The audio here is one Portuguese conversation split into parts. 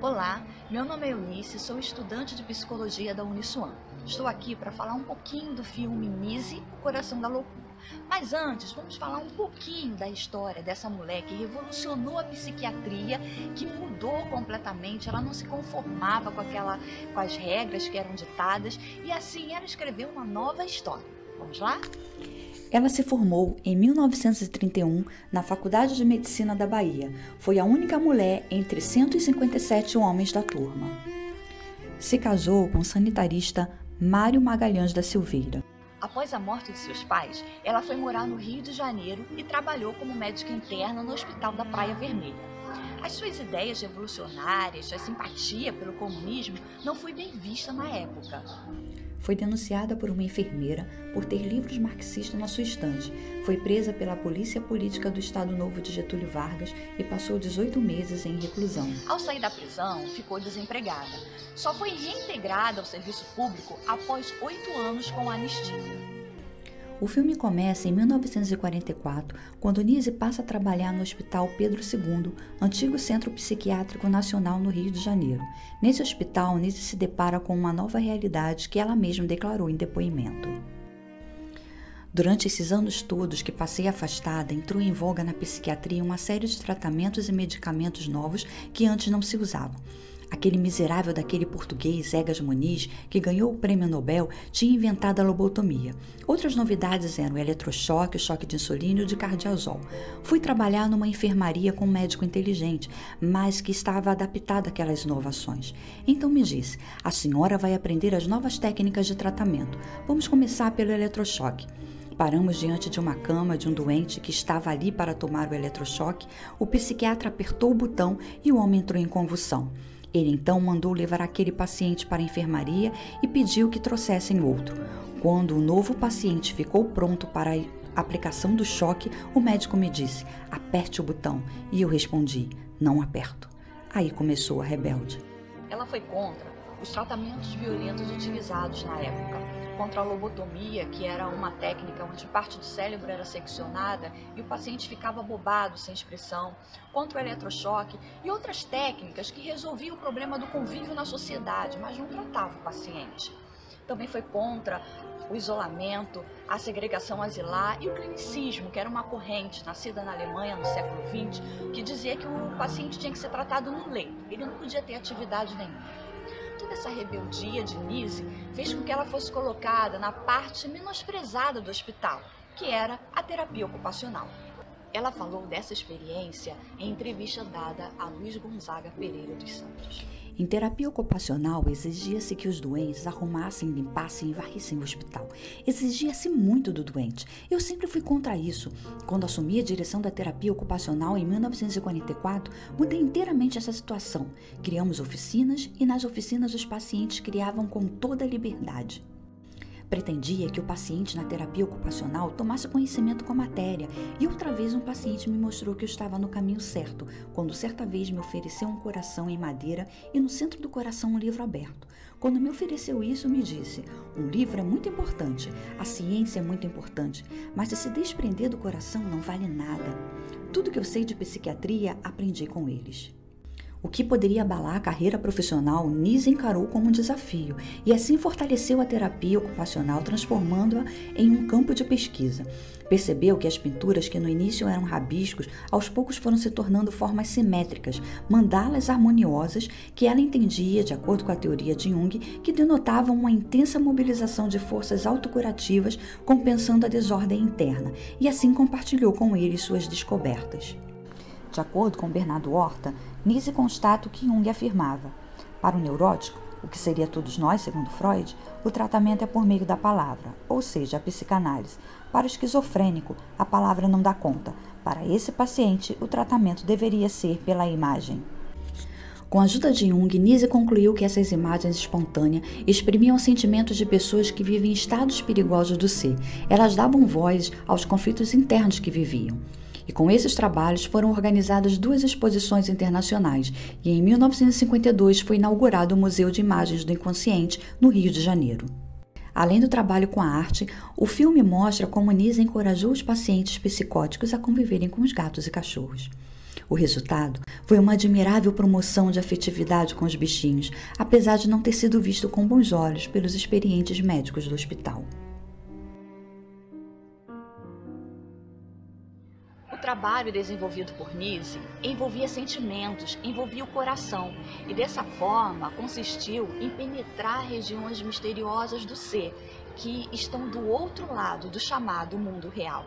Olá, meu nome é Eunice, sou estudante de psicologia da Uniswan. Estou aqui para falar um pouquinho do filme Nise, O Coração da Loucura. Mas antes, vamos falar um pouquinho da história dessa mulher que revolucionou a psiquiatria, que mudou completamente. Ela não se conformava com as regras que eram ditadas e assim ela escreveu uma nova história. Vamos lá? Ela se formou em 1931 na Faculdade de Medicina da Bahia. Foi a única mulher entre 157 homens da turma. Se casou com o sanitarista Mário Magalhães da Silveira. Após a morte de seus pais, ela foi morar no Rio de Janeiro e trabalhou como médica interna no Hospital da Praia Vermelha. As suas ideias revolucionárias, sua simpatia pelo comunismo não foi bem vista na época. Foi denunciada por uma enfermeira por ter livros marxistas na sua estante. Foi presa pela Polícia Política do Estado Novo de Getúlio Vargas e passou 18 meses em reclusão. Ao sair da prisão, ficou desempregada. Só foi reintegrada ao serviço público após 8 anos com anistia. O filme começa em 1944, quando Nise passa a trabalhar no Hospital Pedro II, antigo Centro Psiquiátrico Nacional no Rio de Janeiro. Nesse hospital, Nise se depara com uma nova realidade que ela mesma declarou em depoimento. Durante esses anos todos que passei afastada, entrou em voga na psiquiatria uma série de tratamentos e medicamentos novos que antes não se usavam. Aquele miserável daquele português, Egas Muniz, que ganhou o prêmio Nobel, tinha inventado a lobotomia. Outras novidades eram o eletrochoque, o choque de insulina e o de cardiazol. Fui trabalhar numa enfermaria com um médico inteligente, mas que estava adaptado àquelas inovações. Então me disse, a senhora vai aprender as novas técnicas de tratamento. Vamos começar pelo eletrochoque. Paramos diante de uma cama de um doente que estava ali para tomar o eletrochoque. O psiquiatra apertou o botão e o homem entrou em convulsão. Ele então mandou levar aquele paciente para a enfermaria e pediu que trouxessem outro. Quando o novo paciente ficou pronto para a aplicação do choque, o médico me disse, aperte o botão. E eu respondi, não aperto. Aí começou a rebelde. Ela foi contra os tratamentos violentos utilizados na época, contra a lobotomia, que era uma técnica onde parte do cérebro era seccionada e o paciente ficava bobado, sem expressão, contra o eletrochoque e outras técnicas que resolviam o problema do convívio na sociedade, mas não tratavam o paciente. Também foi contra o isolamento, a segregação asilar e o clinicismo, que era uma corrente nascida na Alemanha no século XX, que dizia que o paciente tinha que ser tratado no leito, ele não podia ter atividade nenhuma. Toda essa rebeldia de Nise fez com que ela fosse colocada na parte menosprezada do hospital, que era a terapia ocupacional. Ela falou dessa experiência em entrevista dada a Luiz Gonzaga Pereira dos Santos. Em terapia ocupacional, exigia-se que os doentes arrumassem, limpassem e varrissem o hospital. Exigia-se muito do doente. Eu sempre fui contra isso. Quando assumi a direção da terapia ocupacional em 1944, mudei inteiramente essa situação. Criamos oficinas e nas oficinas os pacientes criavam com toda a liberdade. Pretendia que o paciente na terapia ocupacional tomasse conhecimento com a matéria e outra vez um paciente me mostrou que eu estava no caminho certo, quando certa vez me ofereceu um coração em madeira e no centro do coração um livro aberto. Quando me ofereceu isso, me disse, um livro é muito importante, a ciência é muito importante, mas se desprender do coração não vale nada. Tudo que eu sei de psiquiatria, aprendi com eles. O que poderia abalar a carreira profissional, Nise encarou como um desafio e assim fortaleceu a terapia ocupacional, transformando-a em um campo de pesquisa. Percebeu que as pinturas que no início eram rabiscos, aos poucos foram se tornando formas simétricas, mandalas harmoniosas que ela entendia, de acordo com a teoria de Jung, que denotavam uma intensa mobilização de forças autocurativas, compensando a desordem interna, e assim compartilhou com ele suas descobertas. De acordo com Bernardo Horta, Nise constata o que Jung afirmava. Para o neurótico, o que seria todos nós, segundo Freud, o tratamento é por meio da palavra, ou seja, a psicanálise. Para o esquizofrênico, a palavra não dá conta. Para esse paciente, o tratamento deveria ser pela imagem. Com a ajuda de Jung, Nise concluiu que essas imagens espontâneas exprimiam sentimentos de pessoas que vivem em estados perigosos do ser. Elas davam voz aos conflitos internos que viviam. E com esses trabalhos foram organizadas 2 exposições internacionais e em 1952 foi inaugurado o Museu de Imagens do Inconsciente, no Rio de Janeiro. Além do trabalho com a arte, o filme mostra como Nise encorajou os pacientes psicóticos a conviverem com os gatos e cachorros. O resultado Foi uma admirável promoção de afetividade com os bichinhos, apesar de não ter sido visto com bons olhos pelos experientes médicos do hospital. O trabalho desenvolvido por Nise envolvia sentimentos, envolvia o coração e dessa forma consistiu em penetrar regiões misteriosas do ser que estão do outro lado do chamado mundo real.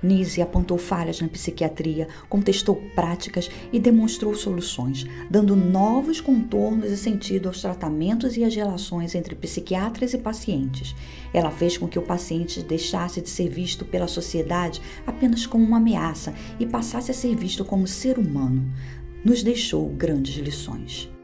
Nise apontou falhas na psiquiatria, contestou práticas e demonstrou soluções, dando novos contornos e sentido aos tratamentos e às relações entre psiquiatras e pacientes. Ela fez com que o paciente deixasse de ser visto pela sociedade apenas como uma ameaça e passasse a ser visto como ser humano. Nos deixou grandes lições.